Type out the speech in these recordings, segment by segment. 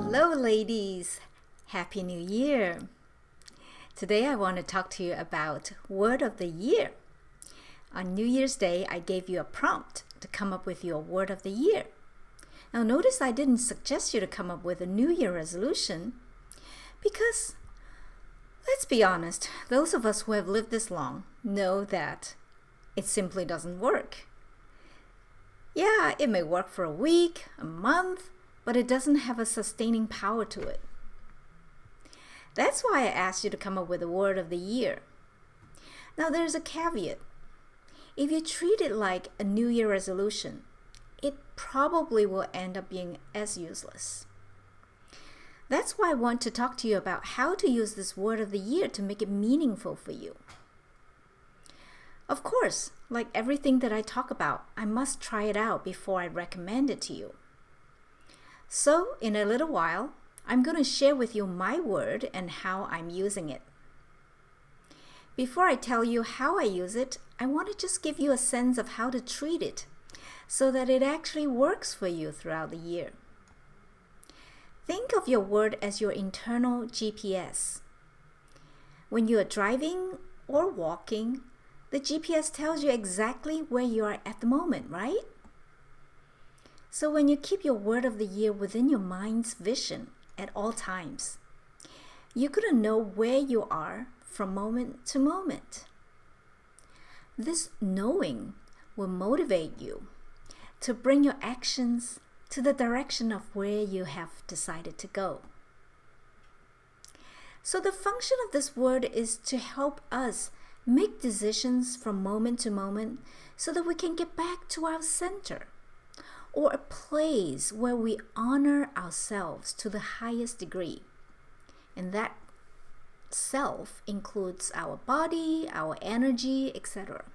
Hello ladies! Happy New Year! Today I want to talk to you about Word of the Year. On New Year's Day, I gave you a prompt to come up with your Word of the Year. Now notice I didn't suggest you to come up with a New Year resolution because, let's be honest, those of us who have lived this long know that it simply doesn't work. Yeah, it may work for a week, a month, but it doesn't have a sustaining power to it. That's why I asked you to come up with a Word of the Year. Now there's a caveat. If you treat it like a New Year resolution, it probably will end up being as useless. That's why I want to talk to you about how to use this Word of the Year to make it meaningful for you. Of course, like everything that I talk about, I must try it out before I recommend it to you. So, in a little while, I'm going to share with you my word and how I'm using it. Before I tell you how I use it, I want to just give you a sense of how to treat it so that it actually works for you throughout the year. Think of your word as your internal GPS. When you are driving or walking, the GPS tells you exactly where you are at the moment, right? So when you keep your Word of the Year within your mind's vision at all times, you're going to know where you are from moment to moment. This knowing will motivate you to bring your actions to the direction of where you have decided to go. So the function of this word is to help us make decisions from moment to moment so that we can get back to our center, or a place where we honor ourselves to the highest degree. And that self includes our body, our energy, etc.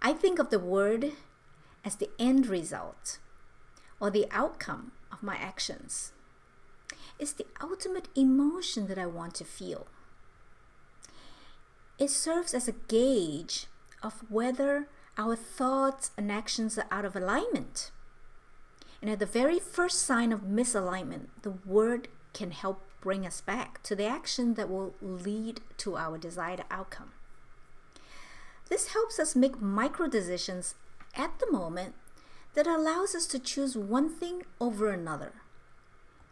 I think of the word as the end result or the outcome of my actions. It's the ultimate emotion that I want to feel. It serves as a gauge of whether our thoughts and actions are out of alignment. And at the very first sign of misalignment, the word can help bring us back to the action that will lead to our desired outcome. This helps us make micro decisions at the moment that allows us to choose one thing over another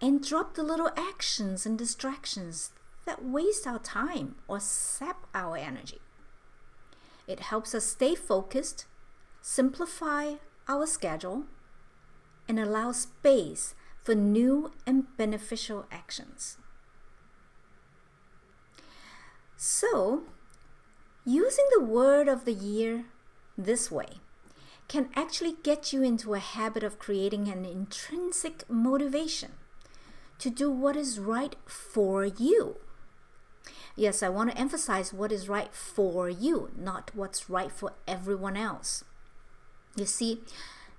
and drop the little actions and distractions that waste our time or sap our energy. It helps us stay focused, simplify our schedule, and allow space for new and beneficial actions. So, using the Word of the Year this way can actually get you into a habit of creating an intrinsic motivation to do what is right for you. Yes, I want to emphasize what is right for you, not what's right for everyone else. You see,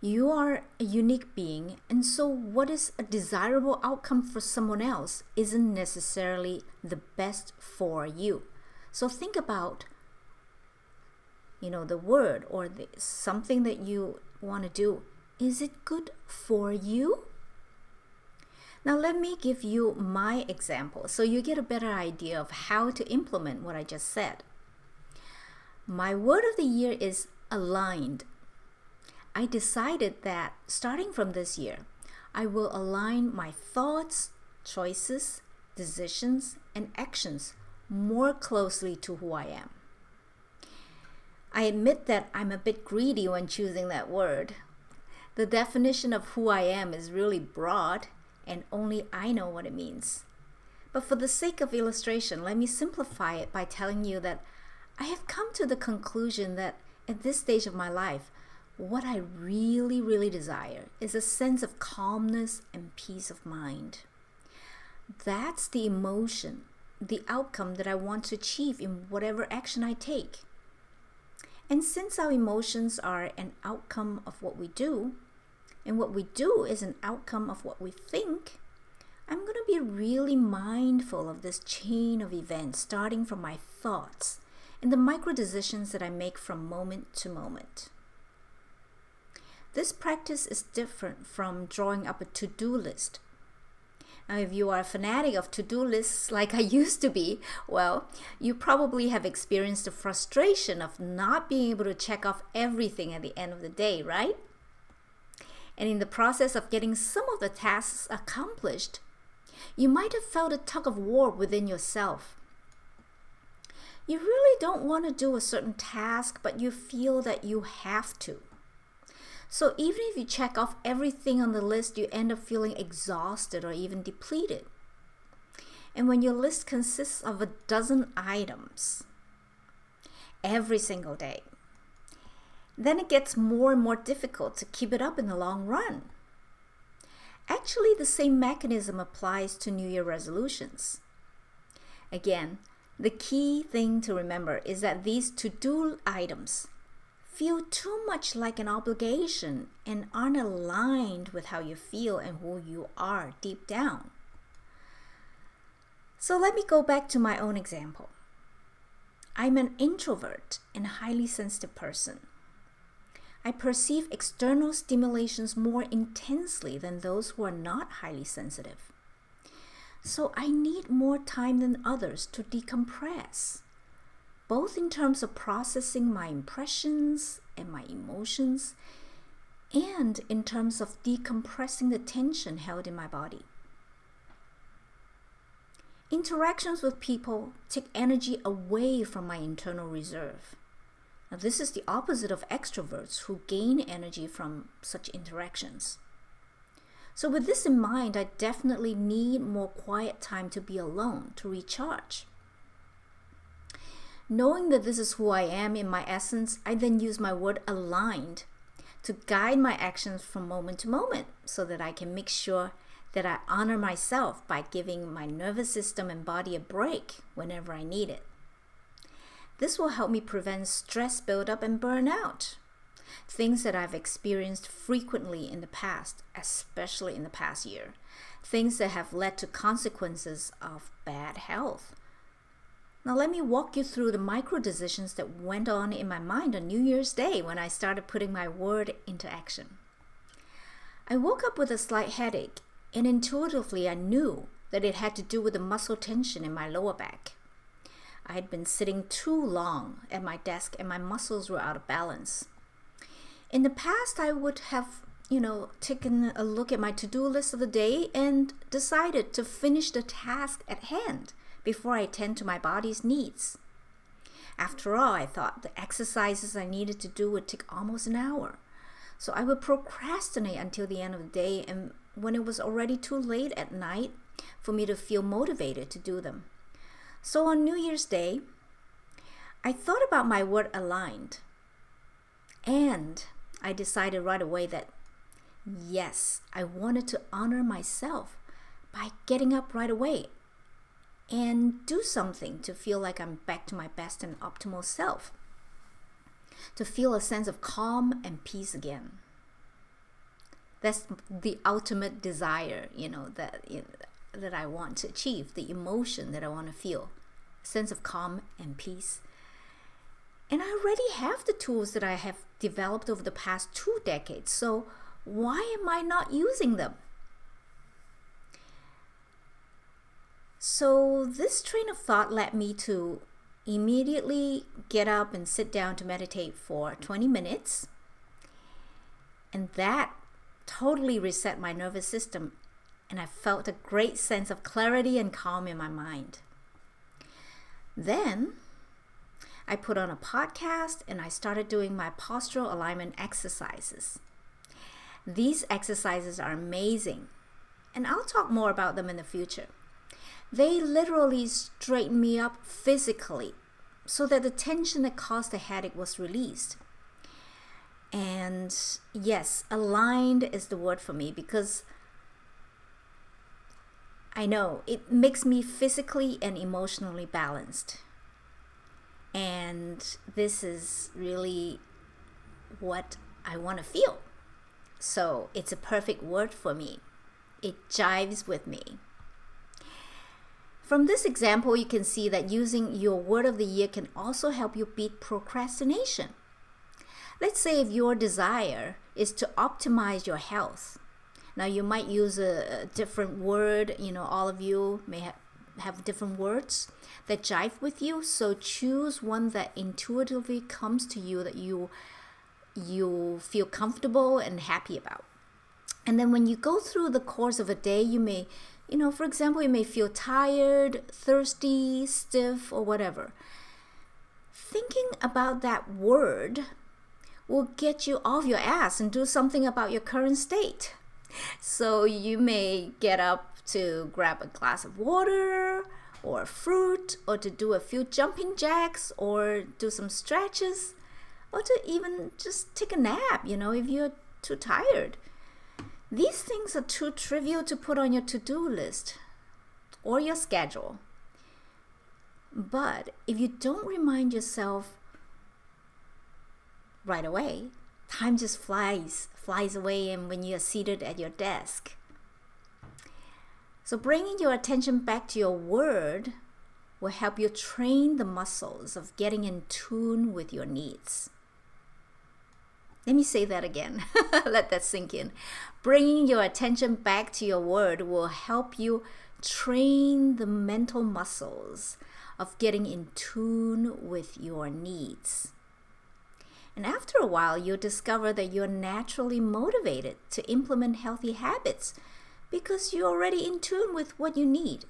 you are a unique being, and so what is a desirable outcome for someone else isn't necessarily the best for you. So think about, the word or something that you want to do. Is it good for you? Now let me give you my example so you get a better idea of how to implement what I just said. My word of the year is aligned. I decided that starting from this year, I will align my thoughts, choices, decisions, and actions more closely to who I am. I admit that I'm a bit greedy when choosing that word. The definition of who I am is really broad, and only I know what it means. But for the sake of illustration, let me simplify it by telling you that I have come to the conclusion that at this stage of my life, what I really, really desire is a sense of calmness and peace of mind. That's the emotion, the outcome that I want to achieve in whatever action I take. And since our emotions are an outcome of what we do, and what we do is an outcome of what we think, I'm going to be really mindful of this chain of events starting from my thoughts and the micro decisions that I make from moment to moment. This practice is different from drawing up a to-do list Now, if you are a fanatic of to-do lists like I used to be, well, you probably have experienced the frustration of not being able to check off everything at the end of the day, right? And in the process of getting some of the tasks accomplished, you might have felt a tug of war within yourself. You really don't want to do a certain task, but you feel that you have to. So even if you check off everything on the list, you end up feeling exhausted or even depleted. And when your list consists of a dozen items every single day, then it gets more and more difficult to keep it up in the long run. Actually, the same mechanism applies to New Year resolutions. Again, the key thing to remember is that these to-do items feel too much like an obligation and aren't aligned with how you feel and who you are deep down. So let me go back to my own example. I'm an introvert and highly sensitive person. I perceive external stimulations more intensely than those who are not highly sensitive. So I need more time than others to decompress, both in terms of processing my impressions and my emotions, and in terms of decompressing the tension held in my body. Interactions with people take energy away from my internal reserve. Now, this is the opposite of extroverts who gain energy from such interactions. So with this in mind, I definitely need more quiet time to be alone, to recharge. Knowing that this is who I am in my essence, I then use my word aligned to guide my actions from moment to moment so that I can make sure that I honor myself by giving my nervous system and body a break whenever I need it. This will help me prevent stress buildup and burnout, things that I've experienced frequently in the past, especially in the past year, things that have led to consequences of bad health. Now let me walk you through the micro decisions that went on in my mind on New Year's Day when I started putting my word into action. I woke up with a slight headache, and intuitively I knew that it had to do with the muscle tension in my lower back. I had been sitting too long at my desk and my muscles were out of balance. In the past, I would have, taken a look at my to-do list of the day and decided to finish the task at hand before I attend to my body's needs. After all, I thought the exercises I needed to do would take almost an hour. So I would procrastinate until the end of the day, and when it was already too late at night for me to feel motivated to do them. So on New Year's Day, I thought about my word aligned, and I decided right away that yes, I wanted to honor myself by getting up right away and do something to feel like I'm back to my best and optimal self, to feel a sense of calm and peace again. That's the ultimate desire, that I want to achieve, the emotion that I want to feel, a sense of calm and peace. And I already have the tools that I have developed over the past 2 decades, so why am I not using them? So this train of thought led me to immediately get up and sit down to meditate for 20 minutes. And that totally reset my nervous system, and I felt a great sense of clarity and calm in my mind. Then I put on a podcast and I started doing my postural alignment exercises. These exercises are amazing, and I'll talk more about them in the future. They literally straighten me up physically so that the tension that caused the headache was released. And yes, aligned is the word for me, because I know it makes me physically and emotionally balanced. And this is really what I want to feel. So it's a perfect word for me. It jives with me. From this example, you can see that using your word of the year can also help you beat procrastination. Let's say if your desire is to optimize your health, Now you might use a different word, you know, all of you may have different words that jive with you. So choose one that intuitively comes to you, that you feel comfortable and happy about. And then when you go through the course of a day, you may, you know, for example, you may feel tired, thirsty, stiff, or whatever. Thinking about that word will get you off your ass and do something about your current state. So you may get up to grab a glass of water or fruit, or to do a few jumping jacks, or do some stretches, or to even just take a nap, you know, if you're too tired. These things are too trivial to put on your to-do list or your schedule. But if you don't remind yourself right away, time just flies away, and when you're seated at your desk. So bringing your attention back to your word will help you train the muscles of getting in tune with your needs. Let me say that again. Let that sink in. Bringing your attention back to your word will help you train the mental muscles of getting in tune with your needs. And after a while, you'll discover that you're naturally motivated to implement healthy habits because you're already in tune with what you need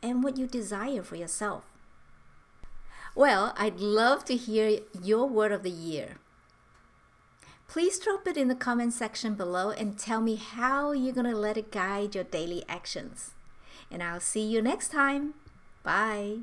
and what you desire for yourself. Well, I'd love to hear your word of the year. Please drop it in the comment section below and tell me how you're going to let it guide your daily actions. And I'll see you next time. Bye.